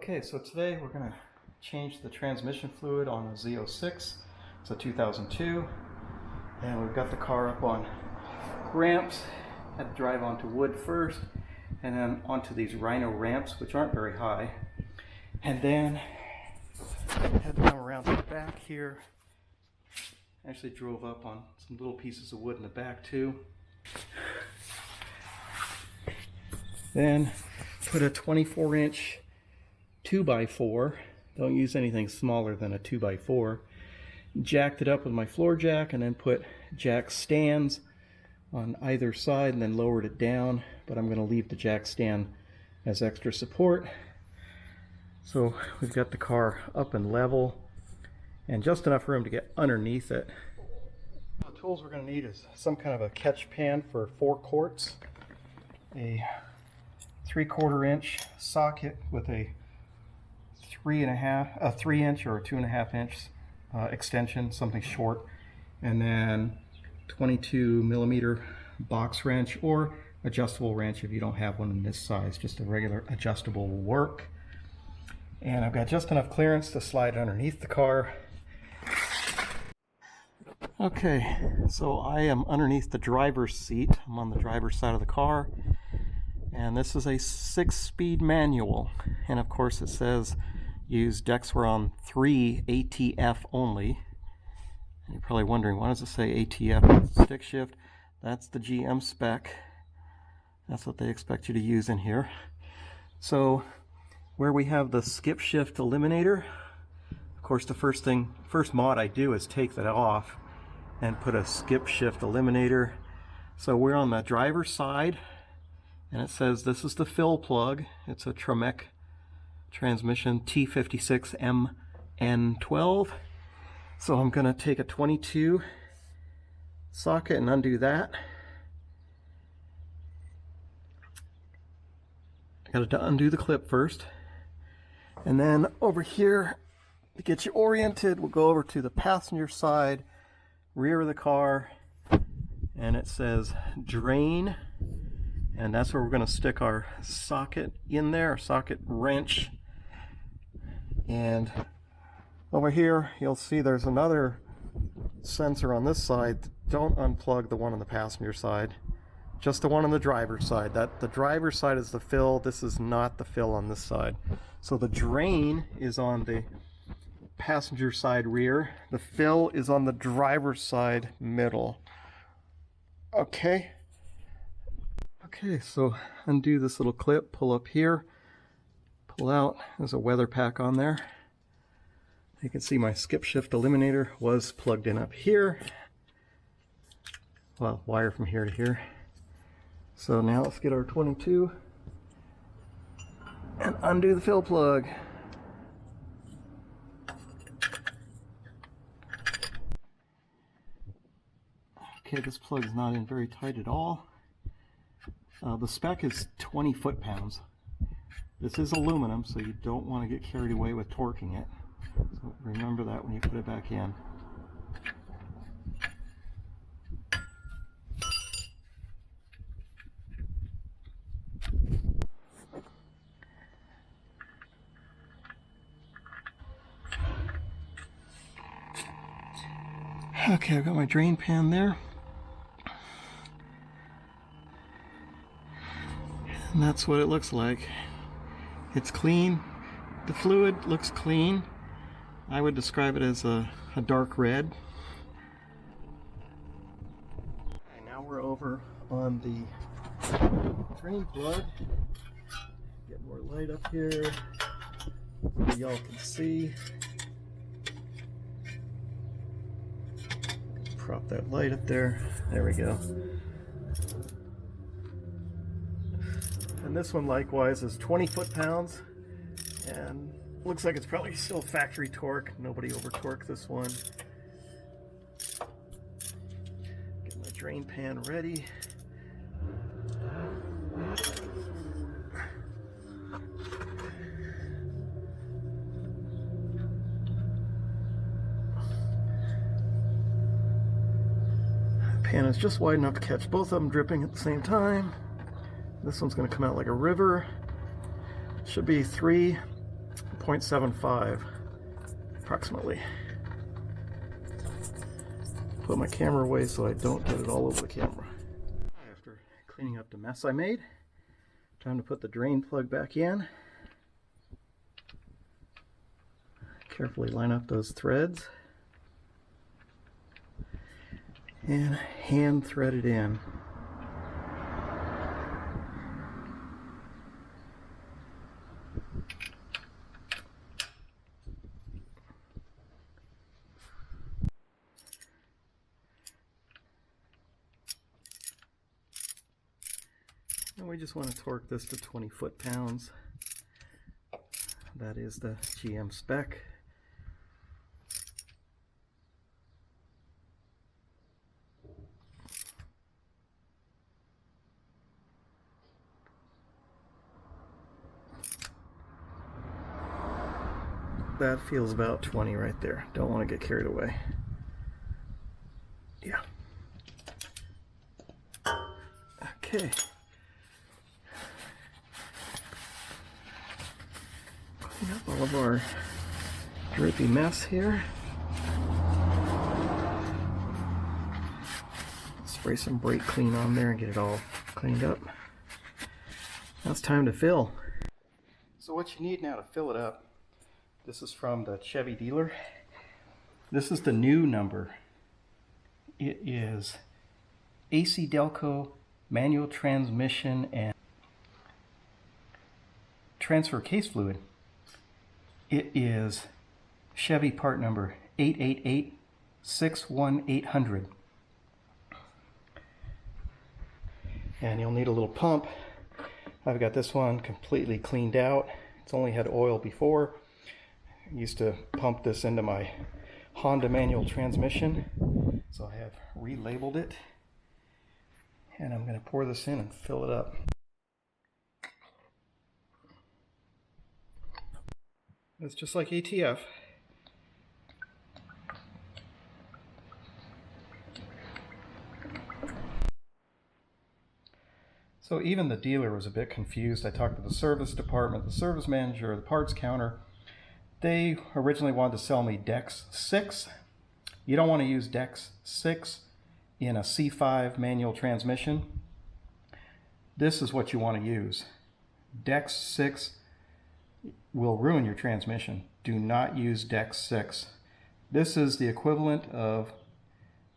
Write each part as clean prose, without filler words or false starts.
Okay, so today we're going to change the transmission fluid on a Z06. It's a 2002, and we've got the car up on ramps. Had to drive onto wood first, and then onto these Rhino ramps, which aren't very high. And then had to come around to the back here. Actually drove up on some little pieces of wood in the back too. Then put a 24-inch 2x4, don't use anything smaller than a 2x4, jacked it up with my floor jack, and then put jack stands on either side and then lowered it down, but I'm going to leave the jack stand as extra support. So we've got the car up and level and just enough room to get underneath it. The tools we're going to need is some kind of a catch pan for 4 quarts, a 3/4 inch socket with a 3-inch or a 2.5-inch extension, something short, and then 22mm box wrench or adjustable wrench if you don't have one in this size. Just a regular adjustable will work. And I've got just enough clearance to slide underneath the car. Okay, so I am underneath the driver's seat. I'm on the driver's side of the car, and this is a 6-speed manual, and of course it says use Dexron III ATF only. And you're probably wondering, why does it say ATF? Stick shift, that's the GM spec. That's what they expect you to use in here. So where we have the skip shift eliminator, of course the first mod I do is take that off and put a skip shift eliminator. So we're on the driver's side, and it says this is the fill plug. It's a Tremec transmission T56MN12. So I'm going to take a 22 socket and undo that. I got to undo the clip first. And then over here, to get you oriented, we'll go over to the passenger side, rear of the car, and it says drain. And that's where we're going to stick our socket in there, our socket wrench. And over here, you'll see there's another sensor on this side. Don't unplug the one on the passenger side, just the one on the driver's side. The driver's side is the fill. This is not the fill on this side. So the drain is on the passenger side rear. The fill is on the driver's side middle. Okay. Okay, so undo this little clip, pull up here, pull out. There's a weather pack on there. You can see my skip shift eliminator was plugged in up here. Well, wire from here to here. So now let's get our 22 and undo the fill plug. Okay, this plug is not in very tight at all. The spec is 20 foot-pounds. This is aluminum, so you don't want to get carried away with torquing it. So remember that when you put it back in. Okay, I've got my drain pan there. And that's what it looks like. It's clean. The fluid looks clean. I would describe it as a dark red. Okay, now we're over on the drain plug. Get more light up here so y'all can see. Prop that light up there. There we go. And this one likewise is 20 foot-pounds, and looks like it's probably still factory torque. Nobody over torqued this one. Get my drain pan ready. The pan is just wide enough to catch both of them dripping at the same time. This one's going to come out like a river. Should be 3 0.75 approximately. Put my camera away so I don't get it all over the camera. After cleaning up the mess I made, time to put the drain plug back in. Carefully line up those threads and hand thread it in. And we just want to torque this to 20 foot-pounds. That is the GM spec. That feels about 20 right there. Don't want to get carried away. Yeah. Okay. Clean up all of our drippy mess here. Spray some brake clean on there and get it all cleaned up. Now it's time to fill. So what you need now to fill it up, this is from the Chevy dealer. This is the new number. It is AC Delco manual transmission and transfer case fluid. It is Chevy part number 888-61800. And you'll need a little pump. I've got this one completely cleaned out. It's only had oil before. I used to pump this into my Honda manual transmission, so I have relabeled it, and I'm going to pour this in and fill it up. It's just like ATF. So even the dealer was a bit confused. I talked to the service department, the service manager, the parts counter. They originally wanted to sell me Dex06. You don't want to use Dex6 in a C5 manual transmission. This is what you want to use. Dex6 will ruin your transmission. Do not use Dex6. This is the equivalent of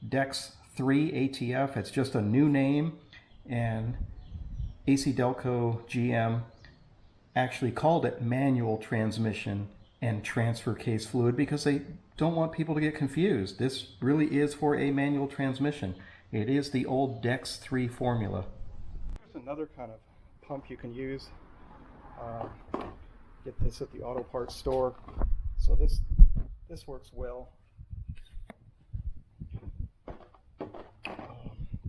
Dexron III ATF. It's just a new name, and AC Delco GM actually called it manual transmission and transfer case fluid because they don't want people to get confused. This really is for a manual transmission. It is the old Dex3 formula. There's another kind of pump you can use. Get this at the auto parts store. So this works well.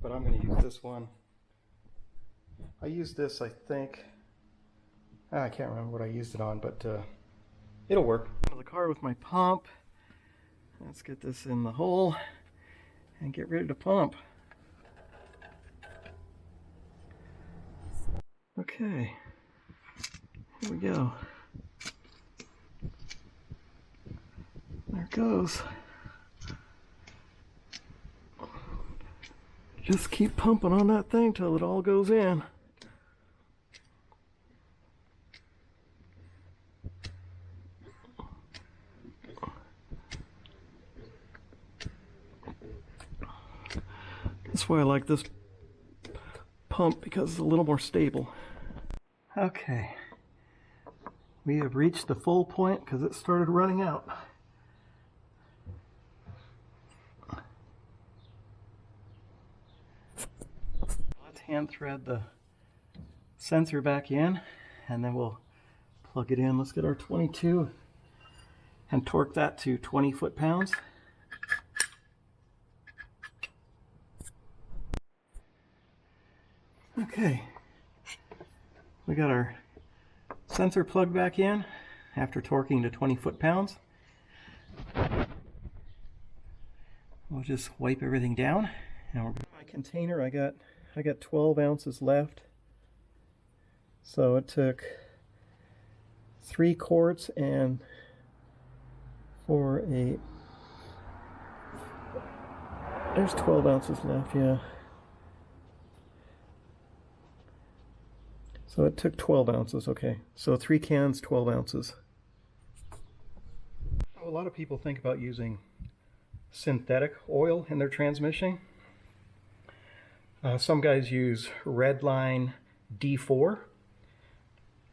But I'm going to use this one. I used this, I think, I can't remember what I used it on, but it'll work. Out of the car with my pump. Let's get this in the hole and get ready to pump. Okay, here we go. There it goes. Just keep pumping on that thing till it all goes in. That's why I like this pump, because it's a little more stable. Okay, we have reached the full point because it started running out. Let's hand thread the sensor back in and then we'll plug it in. Let's get our 22 and torque that to 20 foot-pounds. Okay, we got our sensor plugged back in after torquing to 20 foot-pounds. We'll just wipe everything down. Now my container, I got 12 ounces left. So it took 3 quarts and there's 12 ounces left, yeah. So it took 12 ounces, okay. So 3 cans, 12 ounces. A lot of people think about using synthetic oil in their transmission. Some guys use Redline D4.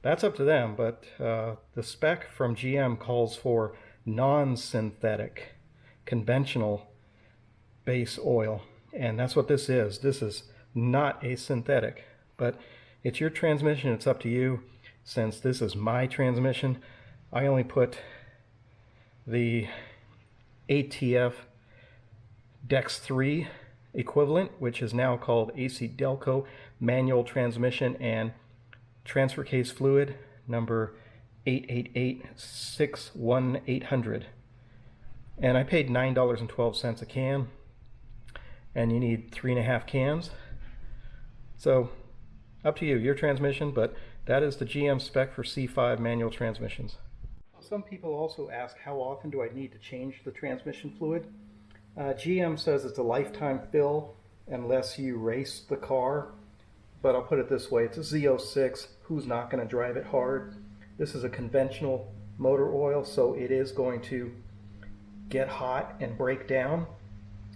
That's up to them, but the spec from GM calls for non-synthetic, conventional base oil. And that's what this is. This is not a synthetic, but it's your transmission. It's up to you. Since this is my transmission, I only put the ATF Dex3 equivalent, which is now called AC Delco manual transmission, and transfer case fluid number 888-61800. And I paid $9.12 a can, and you need 3.5 cans. So up to you, your transmission, but that is the GM spec for C5 manual transmissions. Some people also ask, how often do I need to change the transmission fluid? GM says it's a lifetime fill unless you race the car, but I'll put it this way, it's a Z06, who's not going to drive it hard? This is a conventional motor oil, so it is going to get hot and break down.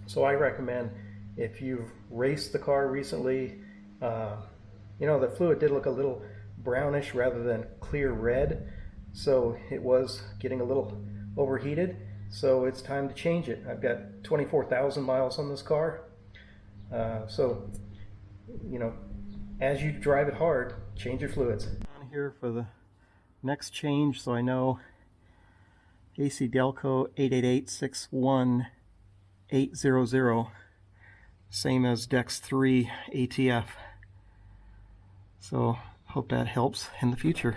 So I recommend, if you've raced the car recently, you know, the fluid did look a little brownish rather than clear red, so it was getting a little overheated, so it's time to change it. I've got 24,000 miles on this car, so, you know, as you drive it hard, change your fluids. On here for the next change, so I know AC Delco 888-61800, same as Dex3 ATF. So hope that helps in the future.